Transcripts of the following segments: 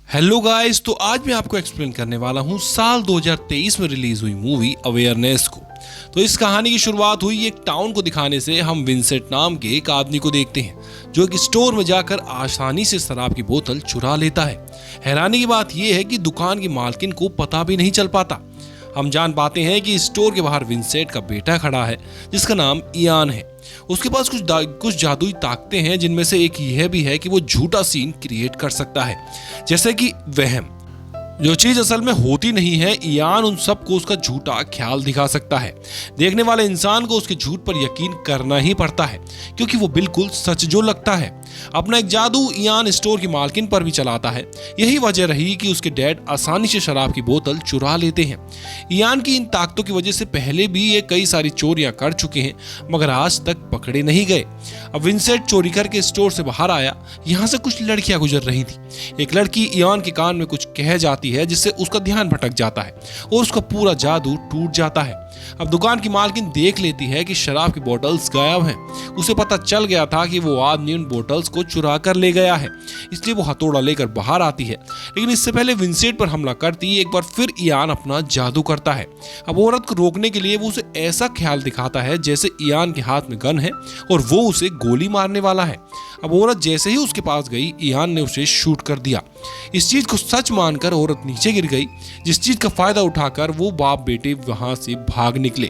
Hello guys, तो आज मैं आपको एक्सप्लेन करने वाला हूँ साल 2023 में रिलीज हुई मूवी अवेयरनेस को। तो इस कहानी की शुरुआत हुई एक टाउन को दिखाने से। हम विंसेंट नाम के एक आदमी को देखते हैं जो एक स्टोर में जाकर आसानी से शराब की बोतल चुरा लेता है। हैरानी की बात यह है कि दुकान की मालकिन को पता भी नहीं चल पाता। हम जान पाते हैं कि स्टोर के बाहर विंसेंट का बेटा खड़ा है जिसका नाम इयान है। उसके पास कुछ जादुई ताकतें हैं, जिनमें से एक यह भी है कि वो झूठा सीन क्रिएट कर सकता है, जैसे कि वहम। जो चीज असल में होती नहीं है, इयान उन सबको उसका झूठा ख्याल दिखा सकता है। देखने वाले इंसान को उसके झूठ पर यकीन करना ही पड़ता है क्योंकि वो बिल्कुल सच जो लगता है। अपना एक जादू इयान स्टोर की मालकिन पर भी चलाता है। यही वजह रही कि उसके डैड आसानी से शराब की बोतल चुरा लेते हैं। इयान की इन ताकतों की वजह से पहले भी ये कई सारी चोरियां कर चुके हैं, मगर आज तक पकड़े नहीं गए। अब विंसेंट चोरी करके स्टोर से बाहर आया। यहाँ से कुछ लड़कियां गुजर रही थी। एक लड़की इयान के कान में कुछ कह जाती है जिससे उसका ध्यान भटक जाता है और उसका पूरा जादू टूट जाता है। अब दुकान की मालकिन देख लेती है कि शराब की बोतल्स गायब हैं। उसे पता चल गया था कि वो आदमी उन बोतल्स को चुरा कर ले गया है, इसलिए वो हथौड़ा लेकर बाहर आती है। लेकिन इससे पहले विंसेंट पर हमला करती एक बार फिर इयान अपना जादू करता है। अब औरत को रोकने के लिए वो उसे ऐसा ख्याल दिखाता है जैसे इयान के हाथ में गन है और वो उसे गोली मारने वाला है। अब औरत जैसे ही उसके पास गई, इयान ने उसे शूट कर दिया। इस चीज को सच मानकर औरत नीचे गिर गई, जिस चीज का फायदा उठाकर वो बाप बेटे वहां से भाग निकले।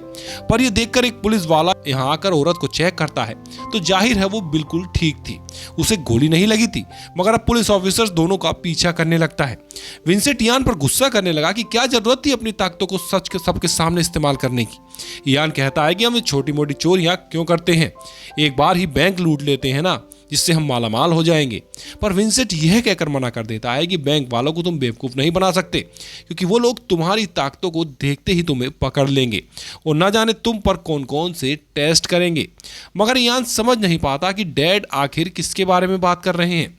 पर यह देखकर एक पुलिस वाला यहाँ आकर औरत को चेक करता है तो जाहिर है वो बिल्कुल ठीक थी, उसे गोली नहीं लगी थी। मगर अब पुलिस ऑफिसर्स दोनों का पीछा करने लगता है। विंसेंट इयान पर गुस्सा करने लगा कि क्या जरूरत थी अपनी ताकतों को सच के सबके सामने इस्तेमाल करने की। इयान कहता है कि हम छोटी मोटी चोरियां क्यों करते हैं, एक बार ही बैंक लूट लेते हैं ना, जिससे हम मालामाल हो जाएंगे। पर विंसेंट यह कहकर मना कर देता है कि बैंक वालों को तुम बेवकूफ नहीं बना सकते, क्योंकि वो लोग तुम्हारी ताकतों को देखते ही तुम्हें पकड़ लेंगे और ना जाने तुम पर कौन कौन से टेस्ट करेंगे। मगर इयान समझ नहीं पाता कि डैड आखिर किसके बारे में बात कर रहे हैं।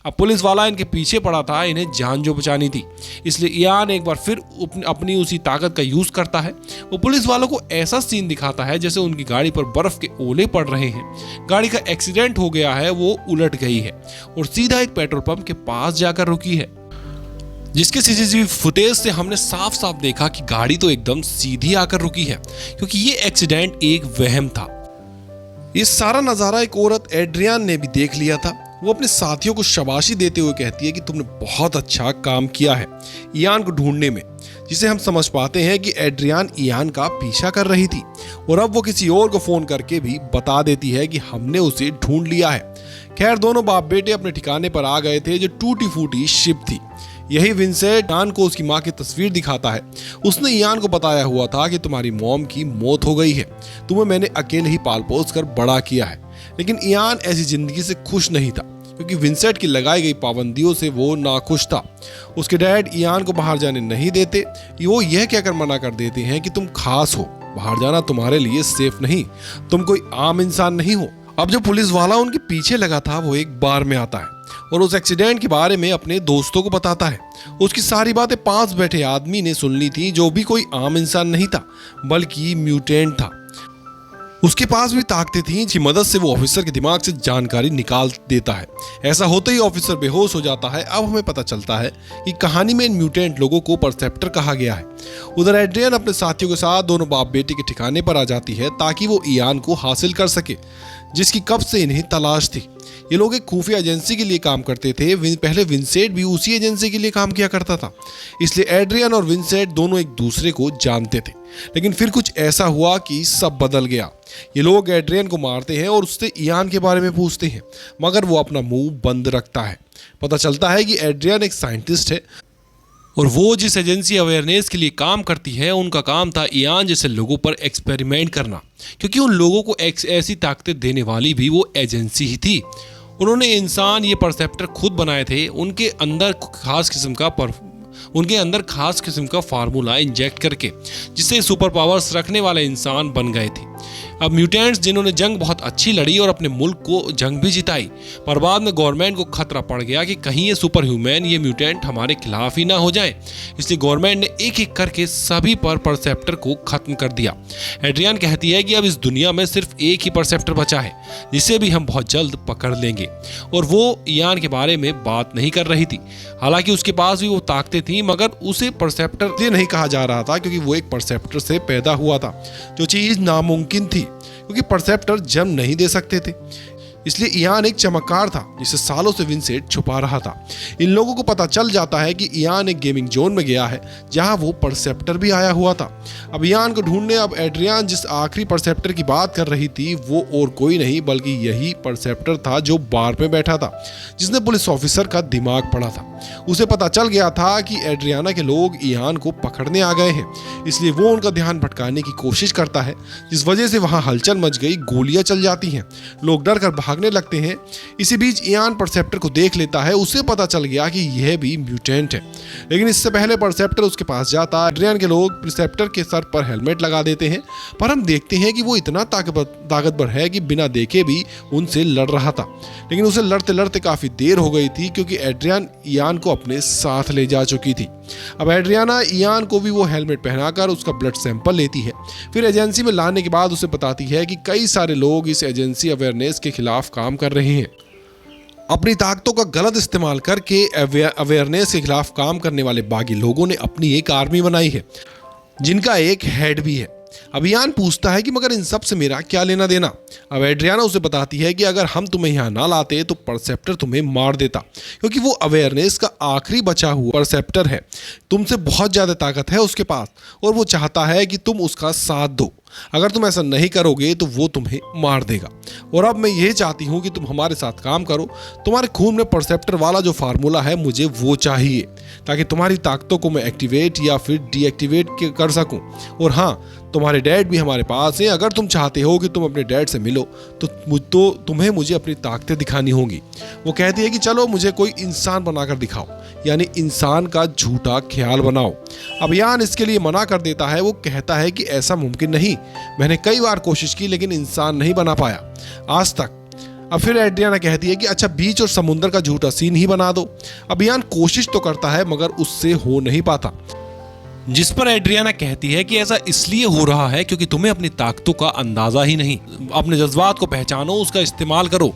अब पुलिस वाला इनके पीछे पड़ा था, इन्हें जान जो बचानी थी, इसलिए इयान एक बार फिर अपनी उसी ताकत का यूज करता है। वो पुलिस वालों को ऐसा सीन दिखाता है जैसे उनकी गाड़ी पर बर्फ के ओले पड़ रहे हैं। गाड़ी का एक्सीडेंट हो गया है, वो उलट गई है और सीधा एक पेट्रोल पंप के पास जाकर रुकी है, जिसके सीसीटीवी फुटेज से हमने साफ साफ देखा कि गाड़ी तो एकदम सीधी आकर रुकी है, क्योंकि ये एक्सीडेंट एक वहम था। ये सारा नजारा एक औरत एड्रियान ने भी देख लिया था। वो अपने साथियों को शाबाशी देते हुए कहती है कि तुमने बहुत अच्छा काम किया है इयान को ढूंढने में, जिसे हम समझ पाते हैं कि एड्रियान इयान का पीछा कर रही थी और अब वो किसी और को फोन करके भी बता देती है कि हमने उसे ढूंढ लिया है। खैर, दोनों बाप बेटे अपने ठिकाने पर आ गए थे, जो टूटी फूटी शिप थी। यही विंसेंट इयान को उसकी माँ की तस्वीर दिखाता है। उसने इयान को बताया हुआ था कि तुम्हारी मॉम की मौत हो गई है, तुम्हें मैंने अकेले ही पाल पोस कर बड़ा किया है। लेकिन इयान ऐसी जिंदगी से खुश नहीं था, क्योंकि विंसेंट की लगाई गई पाबंदियों से वो नाखुश था। उसके डैड इयान को बाहर जाने नहीं देते। वो यह कहकर मना कर देते हैं कि तुम खास हो, बाहर जाना तुम्हारे लिए सेफ नहीं, तुम कोई आम इंसान नहीं हो। अब जो पुलिस वाला उनके पीछे लगा था वो एक बार में आता है और उस एक्सीडेंट के बारे में अपने दोस्तों को बताता है। उसकी सारी बातें पास बैठे आदमी ने सुन ली थी, जो भी कोई आम इंसान नहीं था बल्कि म्यूटेंट था। उसके पास भी ताकतें थीं जिसकी मदद से वो ऑफिसर के दिमाग से जानकारी निकाल देता है। ऐसा होते ही ऑफिसर बेहोश हो जाता है। अब हमें पता चलता है कि कहानी में इन म्यूटेंट लोगों को परसेप्टर कहा गया है। उधर एड्रियन अपने साथियों के साथ दोनों बाप बेटे के ठिकाने पर आ जाती है ताकि वो इयान को हासिल कर सके, जिसकी कब से इन्हें तलाश थी। ये लोग एक खुफिया एजेंसी के लिए काम करते थे। पहले विंसेंट भी उसी एजेंसी के लिए काम किया करता था, इसलिए एड्रियन और विंसेंट दोनों एक दूसरे को जानते थे। लेकिन फिर कुछ ऐसा हुआ कि सब बदल गया। ये लोग एड्रियन को मारते हैं और उससे इयान के बारे में पूछते हैं, मगर वो अपना मुंह बंद रखता है। पता चलता है कि एड्रियन एक साइंटिस्ट है और वो जिस एजेंसी अवेयरनेस के लिए काम करती है, उनका काम था इयान जैसे लोगों पर एक्सपेरिमेंट करना, क्योंकि उन लोगों को ऐसी ताकतें देने वाली भी वो एजेंसी ही थी। उन्होंने इंसान ये परसेप्टर खुद बनाए थे। उनके अंदर खास किस्म का फार्मूला इंजेक्ट करके, जिससे सुपर पावर्स रखने वाले इंसान बन गए थे। अब म्यूटेंट्स जिन्होंने जंग बहुत अच्छी लड़ी और अपने मुल्क को जंग भी जिताई, पर बाद में गवर्नमेंट को खतरा पड़ गया कि कहीं ये सुपर ह्यूमन, ये म्यूटेंट हमारे खिलाफ ही ना हो जाए, इसलिए गवर्नमेंट ने एक एक करके सभी परसेप्टर को खत्म कर दिया। एड्रियन कहती है कि अब इस दुनिया में सिर्फ एक ही परसेप्टर बचा है जिसे भी हम बहुत जल्द पकड़ लेंगे, और वो इयान के बारे में बात नहीं कर रही थी। हालांकि उसके पास भी वो ताकतें थी, मगर उसे परसेप्टर इसलिए नहीं कहा जा रहा था क्योंकि वो एक परसेप्टर से पैदा हुआ था, जो चीज नामुमकिन थी क्योंकि परसेप्टर जन्म नहीं दे सकते थे। इसलिए इयान एक चमत्कार था जिसे सालों से विंसेंट छुपा रहा था। इन लोगों को पता चल जाता है कि इयान एक गेमिंग जोन में गया है जहां वो परसेप्टर भी आया हुआ था। अब इयान को ढूंढने अब एड्रियन जिस आखिरी परसेप्टर की बात कर रही थी वो और कोई नहीं बल्कि यही परसेप्टर था जो बार पे बैठा था, जिसने पुलिस ऑफिसर का दिमाग पढ़ा था। उसे पता चल गया था कि एड्रियाना के लोग इयान को पकड़ने आ गए हैं, इसलिए वो उनका ध्यान भटकाने की कोशिश करता है, जिस वजह से वहां हलचल मच गई, गोलियां चल जाती हैं, लोग डर कर भागने लगते हैं। इसी बीच इयान परसेप्टर को देख लेता है, उसे पता चल गया कि यह भी म्यूटेंट है, लेकिन इससे पहले परसेप्टर उसके पास जाता। एड्रियन के लोग परसेप्टर के सर पर हेलमेट लगा देते हैं, पर हम देखते हैं कि वो इतना ताकतवर है कि बिना देखे भी उनसे लड़ रहा था, लेकिन उसे लड़ते लड़ते काफी देर हो गई थी क्योंकि एड्रियन इयान को अपने साथ ले जा चुकी थी। अब एड्रियाना इयान को भी वो हेलमेट पहनाकर उसका ब्लड सैंपल लेती है, फिर एजेंसी में लाने के बाद उसे बताती है कि कई सारे लोग इस एजेंसी अवेयरनेस के खिलाफ काम कर रहे हैं। अपनी ताकतों का गलत इस्तेमाल करके अवेयरनेस के खिलाफ काम करने वाले बागी लोगों ने अपनी एक आर्मी बनाई है जिनका एक हेड भी है। अब इयान पूछता है कि मगर इन सब से मेरा क्या लेना देना। अब एड्रियाना उसे बताती है कि अगर हम तुम्हें यहाँ ना लाते तो परसेप्टर तुम्हें मार देता, क्योंकि वो अवेयरनेस का आखिरी बचा हुआ परसेप्टर है, तुमसे बहुत ज्यादा ताकत है उसके पास और वो चाहता है कि तुम उसका साथ दो। अगर तुम ऐसा नहीं करोगे तो वो तुम्हें मार देगा, और अब मैं ये चाहती हूँ कि तुम हमारे साथ काम करो। तुम्हारे खून में परसेप्टर वाला जो फार्मूला है मुझे वो चाहिए, ताकि तुम्हारी ताकतों को मैं एक्टिवेट या फिर डीएक्टिवेट कर सकूं। और हाँ, तुम्हारे डैड भी हमारे पास हैं, अगर तुम चाहते हो कि तुम अपने डैड से मिलो तो तुम्हें मुझे अपनी ताकतें दिखानी होंगी। वो कहती है कि चलो मुझे कोई इंसान बनाकर दिखाओ, यानी इंसान का झूठा ख्याल बनाओ। अब इयान इसके लिए मना कर देता है, वो कहता है कि ऐसा मुमकिन नहीं, मैंने कई बार कोशिश की लेकिन इंसान नहीं बना पाया आज तक। अब फिर एड्रियाना कहती है कि अच्छा बीच और समुद्र का झूठा सीन ही बना दो। अब इयान कोशिश तो करता है मगर उससे हो नहीं पाता, जिस पर एड्रियाना कहती है कि ऐसा इसलिए हो रहा है क्योंकि तुम्हें अपनी ताकतों का अंदाजा ही नहीं। अपने जज्बात को पहचानो, उसका इस्तेमाल करो,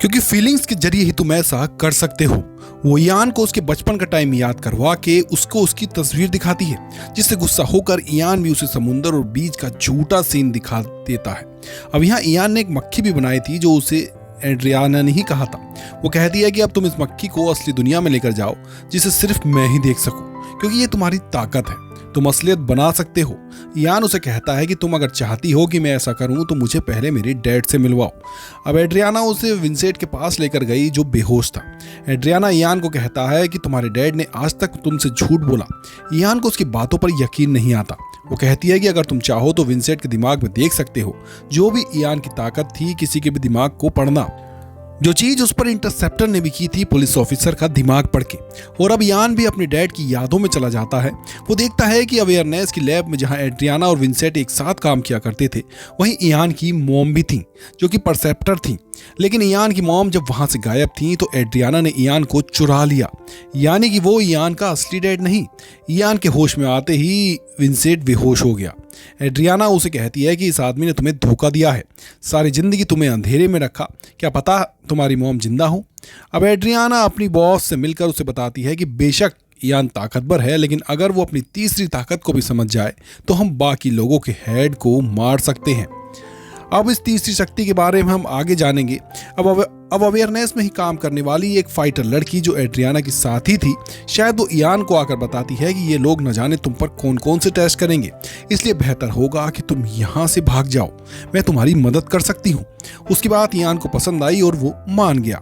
क्योंकि फीलिंग्स के जरिए ही तुम ऐसा कर सकते हो। वो इयान को उसके बचपन का टाइम याद करवा के उसको उसकी तस्वीर दिखाती है, जिससे गुस्सा होकर इयान भी उसे समुद्र और बीच का झूठा सीन दिखा देता है। अब यहाँ इयान ने एक मक्खी भी बनाई थी जो उसे एड्रियाना ने ही कहा था। वो कहती है कि अब तुम इस मक्खी को असली दुनिया में लेकर जाओ जिसे सिर्फ मैं ही देख सकूं, क्योंकि ये तुम्हारी ताकत है, तुम असलियत बना सकते हो। इयान उसे कहता है कि तुम अगर चाहती हो कि मैं ऐसा करूं तो मुझे पहले मेरे डैड से मिलवाओ। अब एड्रियाना उसे विंसेंट के पास लेकर गई जो बेहोश था। एड्रियाना इयान को कहता है कि तुम्हारे डैड ने आज तक तुमसे झूठ बोला। इयान को उसकी बातों पर यकीन नहीं आता। वो कहती है कि अगर तुम चाहो तो विंसेंट के दिमाग में देख सकते हो, जो भी इयान की ताकत थी किसी के भी दिमाग को पढ़ना, जो चीज उस पर इंटरसेप्टर ने भी की थी पुलिस ऑफिसर का दिमाग पढ़ के। और अब इयान भी अपने डैड की यादों में चला जाता है। वो देखता है कि अवेयरनेस की लैब में जहां एड्रियाना और विंसेंट एक साथ काम किया करते थे, वहीं इयान की मॉम भी थी जो कि परसेप्टर थी। लेकिन इयान की मॉम जब वहां से गायब थी तो एड्रियाना ने इयान को चुरा लिया, यानी कि वो इयान का असली डैड नहीं। इयान के होश में आते ही विंसेंट बेहोश हो गया। एड्रियाना उसे कहती है कि इस आदमी ने तुम्हें धोखा दिया है, सारी जिंदगी तुम्हें अंधेरे में रखा, क्या पता तुम्हारी मॉम जिंदा हो। अब एड्रियाना अपनी बॉस से मिलकर उसे बताती है कि बेशक इयान ताकतवर है, लेकिन अगर वो अपनी तीसरी ताकत को भी समझ जाए तो हम बाकी लोगों के हेड को मार सकते हैं। अब इस तीसरी शक्ति के बारे में हम आगे जानेंगे। अब अवेयरनेस में ही काम करने वाली एक फाइटर लड़की जो एड्रियाना की साथी थी, शायद वो इयान को आकर बताती है कि ये लोग न जाने तुम पर कौन कौन से टेस्ट करेंगे, इसलिए बेहतर होगा कि तुम यहाँ से भाग जाओ, मैं तुम्हारी मदद कर सकती हूँ। उसकी बात इयान को पसंद आई और वो मान गया।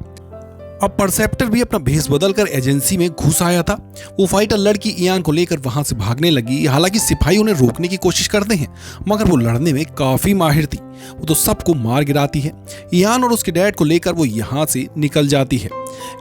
अब परसेप्टर भी अपना भेष बदलकर एजेंसी में घुस आया था। वो फाइटर लड़की इयान को लेकर वहां से भागने लगी। हालांकि सिपाही उन्हें रोकने की कोशिश करते हैं, मगर वो लड़ने में काफी माहिर थी। वो तो सबको मार गिराती है। इयान और उसके डैड को लेकर वो यहाँ से निकल जाती है।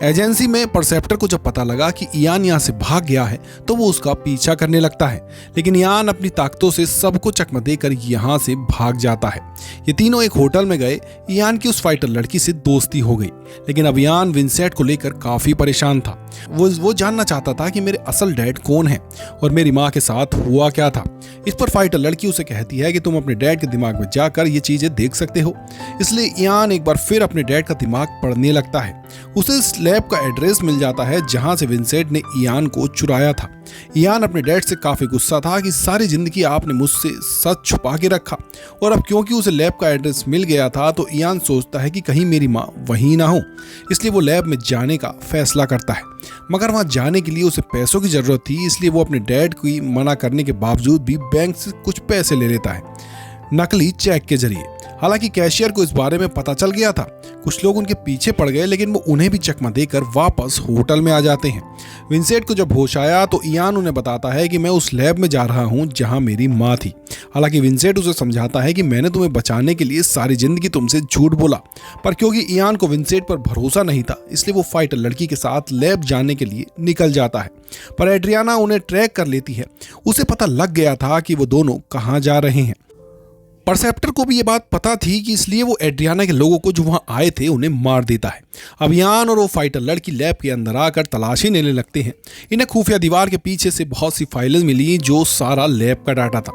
एजेंसी में परसेप्टर को जब पता लगा कि इयान यहाँ से भाग गया है तो वो उसका पीछा करने लगता है, लेकिन इयान अपनी ताकतों से सबको चकमा देकर यहाँ से भाग जाता है। ये तीनों एक होटल में गए। इयान की उस फाइटर लड़की से दोस्ती हो गई, लेकिन अब इयान विंसेंट को लेकर काफी परेशान था। वो जानना चाहता था कि मेरे असल डैड कौन है और मेरी माँ के साथ हुआ क्या था। इस पर फाइटर लड़की उसे कहती है कि तुम अपने डैड के दिमाग में जाकर ये चीजें देख सकते हो। इसलिए इयान एक बार फिर अपने डैड का दिमाग पढ़ने लगता है। उसे इस लैब का एड्रेस मिल जाता है जहां से विंसेंट ने इयान को चुराया था। इयान अपने डैड से काफी गुस्सा था कि सारी जिंदगी आपने मुझसे सच छुपा के रखा, और अब क्योंकि उसे लैब का एड्रेस मिल गया था तो इयान सोचता है कि कहीं मेरी माँ वहीं ना हो। इसलिए वो लैब में जाने का फैसला करता है, मगर वहां जाने के लिए उसे पैसों की जरूरत थी। इसलिए वो अपने डैड की मना करने के बावजूद भी बैंक से कुछ पैसे ले लेता है, नकली चेक के जरिए। हालांकि कैशियर को इस बारे में पता चल गया था। कुछ लोग उनके पीछे पड़ गए, लेकिन वो उन्हें भी चकमा देकर वापस होटल में आ जाते हैं। विंसेंट को जब होश आया तो इयान उन्हें बताता है कि मैं उस लैब में जा रहा हूं जहां मेरी माँ थी। हालांकि विंसेंट उसे समझाता है कि मैंने तुम्हें बचाने के लिए सारी जिंदगी तुमसे झूठ बोला, पर क्योंकि इयान को विंसेंट पर भरोसा नहीं था इसलिए वो फाइटर लड़की के साथ लैब जाने के लिए निकल जाता है। पर एड्रियाना उन्हें ट्रैक कर लेती है। उसे पता लग गया था कि वो दोनों कहाँ जा रहे हैं। परसेप्टर को भी ये बात पता थी कि इसलिए वो एड्रियाना के लोगों को जो वहां आए थे उन्हें मार देता है। अब इयान और वो फाइटर लड़की लैब के अंदर आकर तलाशी लेने लगते हैं। इन्हें खुफिया दीवार के पीछे से बहुत सी फाइलें मिली जो सारा लैब का डाटा था।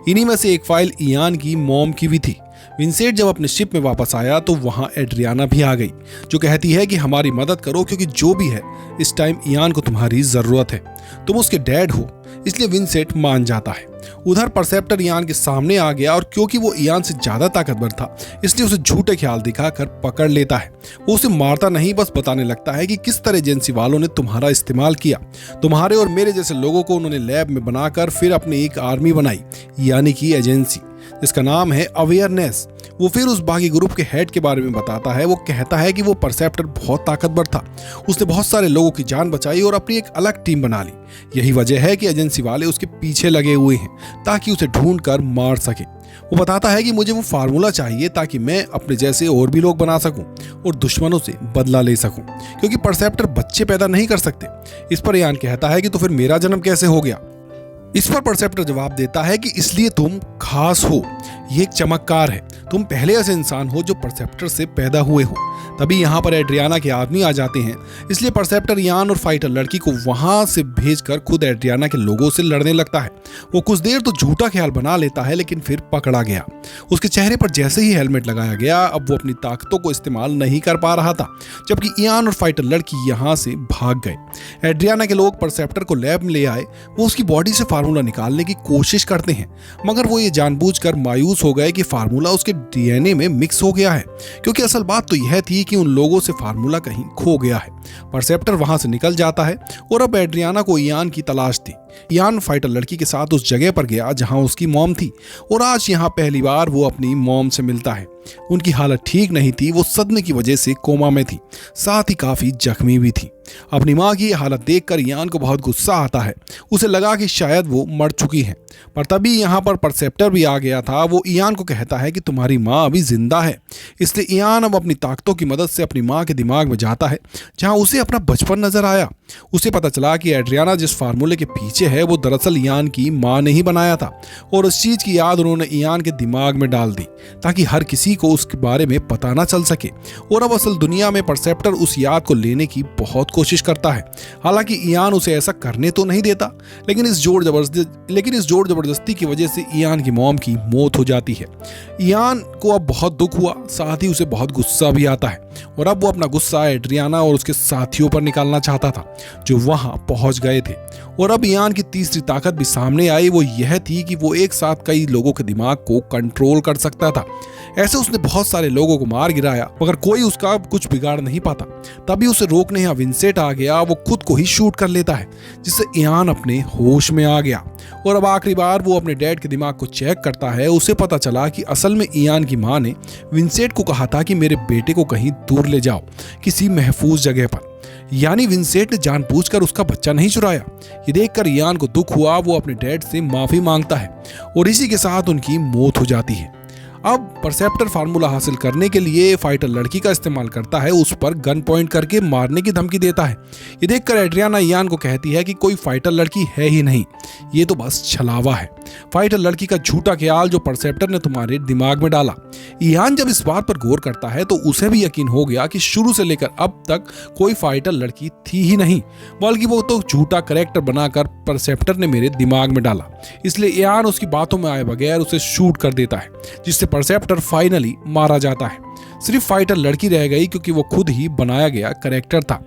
इन्हीं में से एक फाइल इयान की मॉम की भी थी। विंसेंट जब अपने शिप में वापस आया तो वहां एड्रियाना भी आ गई, जो कहती है कि हमारी मदद करो क्योंकि जो भी है इस टाइम इयान को तुम्हारी जरूरत है। तुम उसके डैड हो। इसलिए विंसेंट मान जाता है। उधर परसेप्टर इयान के सामने आ गया और क्योंकि वो इयान से ज्यादा ताकतवर था इसलिए उसे झूठे ख्याल दिखाकर पकड़ लेता है। वो उसे मारता नहीं, बस बताने लगता है कि किस तरह एजेंसी वालों ने तुम्हारा इस्तेमाल किया। तुम्हारे और मेरे जैसे लोगों को उन्होंने लैब में बनाकर फिर अपनी एक आर्मी बनाई, यानी कि एजेंसी, जिसका नाम है अवेयरनेस। वो फिर उस बागी ग्रुप के हेड के बारे में बताता है। वो कहता है कि वो परसेप्टर बहुत ताकतवर था, उसने बहुत सारे लोगों की जान बचाई और अपनी एक अलग टीम बना ली। यही वजह है कि एजेंसी वाले उसके पीछे लगे हुए हैं ताकि उसे ढूंढ कर मार सके। वो बताता है कि मुझे वो फार्मूला चाहिए ताकि मैं अपने जैसे और भी लोग बना सकूं और दुश्मनों से बदला ले सकूं, क्योंकि परसेप्टर बच्चे पैदा नहीं कर सकते। इस पर इयान कहता है कि तो फिर मेरा जन्म कैसे हो गया। इस पर परसेप्टर जवाब देता है कि इसलिए तुम खास हो, ये एक चमत्कार है। तुम पहले ऐसे इंसान हो जो परसेप्टर से पैदा हुए हो। तभी यहाँ पर एड्रियाना के आदमी आ जाते हैं। इसलिए परसेप्टर इयान और फाइटर लड़की को वहां से भेजकर खुद एड्रियाना के लोगों से लड़ने लगता है। वो कुछ देर तो झूठा ख्याल बना लेता है, लेकिन फिर पकड़ा गया। उसके चेहरे पर जैसे ही हेलमेट लगाया गया, अब वो अपनी ताकतों को इस्तेमाल नहीं कर पा रहा था, जबकि इयान और फाइटर लड़की यहाँ से भाग गए। एड्रियाना के लोग परसेप्टर को लैब में ले आए। वो उसकी बॉडी से फार्मूला निकालने की कोशिश करते हैं, मगर वो ये जानबूझकर मायूस हो गए कि फार्मूला उसके डीएनए में मिक्स हो गया है, क्योंकि असल बात तो यह थी कि उन लोगों से फार्मूला कहीं खो गया है। परसेप्टर वहां से निकल जाता है और अब एड्रियाना को इयान की तलाश थी। इयान फाइटर लड़की के साथ उस जगह पर गया जहां उसकी मॉम थी और आज यहां पहली बार वो अपनी मॉम से मिलता है। उनकी हालत ठीक नहीं थी, वो सदमे की वजह से कोमा में थी, साथ ही काफी जख्मी भी थी। अपनी माँ की हालत देखकर इयान को बहुत गुस्सा आता है। उसे लगा कि शायद वो मर चुकी है, पर तभी यहाँ पर परसेप्टर भी आ गया था। वो इयान को कहता है कि तुम्हारी माँ अभी जिंदा है। इसलिए इयान अब अपनी ताकतों की मदद से अपनी माँ के दिमाग में जाता है जहाँ उसे अपना बचपन नजर आया। उसे पता चला कि एड्रियाना जिस फार्मूले के पीछे है वो दरअसल इयान की माँ ने ही बनाया था, और उस चीज की याद उन्होंने इयान के दिमाग में डाल दी ताकि हर किसी को उसके बारे में पता ना चल सके। और अब असल दुनिया में परसेप्टर उस याद को लेने की बहुत कोशिश करता है। हालांकि इयान उसे ऐसा करने तो नहीं देता, लेकिन इस जोर जबरदस्ती की वजह से इयान की मॉम की मौत हो जाती है। इयान को अब बहुत दुख हुआ, साथ ही उसे बहुत गुस्सा भी आता है, और अब वो अपना गुस्सा एड्रियाना और उसके साथियों पर निकालना चाहता था जो वहां पहुंच गए थे। और अब इयान की तीसरी ताकत भी सामने आई। वो यह थी कि वो एक साथ कई लोगों के दिमाग को कंट्रोल कर सकता था। ऐसे उसने बहुत सारे लोगों को मार गिराया, मगर कोई उसका कुछ बिगाड़ नहीं पाता। तभी उसे रोकने यहाँ विंसेंट आ गया। वो खुद को ही शूट कर लेता है, जिससे इयान अपने होश में आ गया। और अब आखिरी बार वो अपने डैड के दिमाग को चेक करता है, उसे पता चला कि असल में इयान की माँ ने विंसेंट को कहा था कि मेरे बेटे को कहीं दूर ले जाओ, किसी महफूज जगह पर। यानी विंसेंट ने जानबूझकर उसका बच्चा नहीं चुराया। ये देखकर इयान को दुख हुआ, वो अपने डैड से माफी मांगता है और इसी के साथ उनकी मौत हो जाती है। अब परसेप्टर फार्मूला हासिल करने के लिए फाइटर लड़की का इस्तेमाल करता है, उस पर गन पॉइंट करके मारने की धमकी देता है। ये देखकर एड्रियाना इयान को कहती है कि कोई फाइटर लड़की है ही नहीं, ये तो बस छलावा है, फाइटर लड़की का झूठा ख्याल जो परसेप्टर ने तुम्हारे दिमाग में डाला। इयान जब इस बात पर गौर करता है तो उसे भी यकीन हो गया कि शुरू से लेकर अब तक कोई फाइटर लड़की थी ही नहीं, बल्कि वो तो झूठा कैरेक्टर बनाकर परसेप्टर ने मेरे दिमाग में डाला। इसलिए इयान उसकी बातों में आए बगैर उसे शूट कर देता है, जिससे परसेप्टर फाइनली मारा जाता है। सिर्फ फाइटर लड़की रह गई क्योंकि वो खुद ही बनाया गया कैरेक्टर था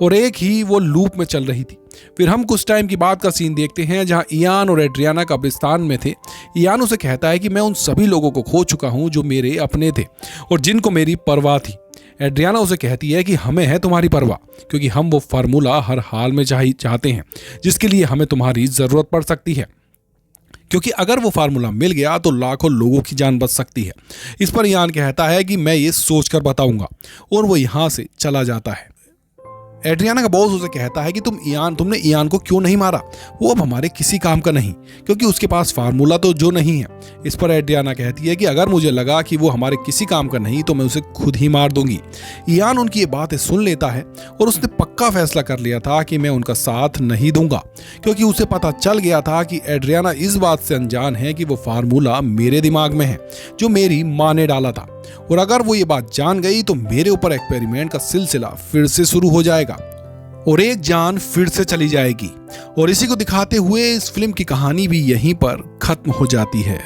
और एक ही वो लूप में चल रही थी। फिर हम कुछ टाइम की बात का सीन देखते हैं जहां इयान और एड्रियाना कब्रिस्तान में थे। इयान उसे कहता है कि मैं उन सभी लोगों को खो चुका हूं जो मेरे अपने थे और जिनको मेरी परवाह थी। एड्रियाना उसे कहती है कि हमें है तुम्हारी परवाह, क्योंकि हम वो फार्मूला हर हाल में चाहते हैं जिसके लिए हमें तुम्हारी जरूरत पड़ सकती है, क्योंकि अगर वो फार्मूला मिल गया तो लाखों लोगों की जान बच सकती है। इस पर इयान कहता है कि मैं ये सोचकर बताऊंगा और वो यहां से चला जाता है। एड्रियाना का बॉस उसे कहता है कि तुमने इयान को क्यों नहीं मारा, वो अब हमारे किसी काम का नहीं, क्योंकि उसके पास फार्मूला तो जो नहीं है। इस पर एड्रियाना कहती है कि अगर मुझे लगा कि वो हमारे किसी काम का नहीं तो मैं उसे खुद ही मार दूंगी। इयान उनकी ये बातें सुन लेता है और उसने पक्का फैसला कर लिया था कि मैं उनका साथ नहीं दूंगा, क्योंकि उसे पता चल गया था कि एड्रियाना इस बात से अनजान है कि वो फार्मूला मेरे दिमाग में है जो मेरी माँ ने डाला था, और अगर वो ये बात जान गई तो मेरे ऊपर एक्सपेरिमेंट का सिलसिला फिर से शुरू हो जाएगा और एक जान फिर से चली जाएगी। और इसी को दिखाते हुए इस फिल्म की कहानी भी यहीं पर खत्म हो जाती है।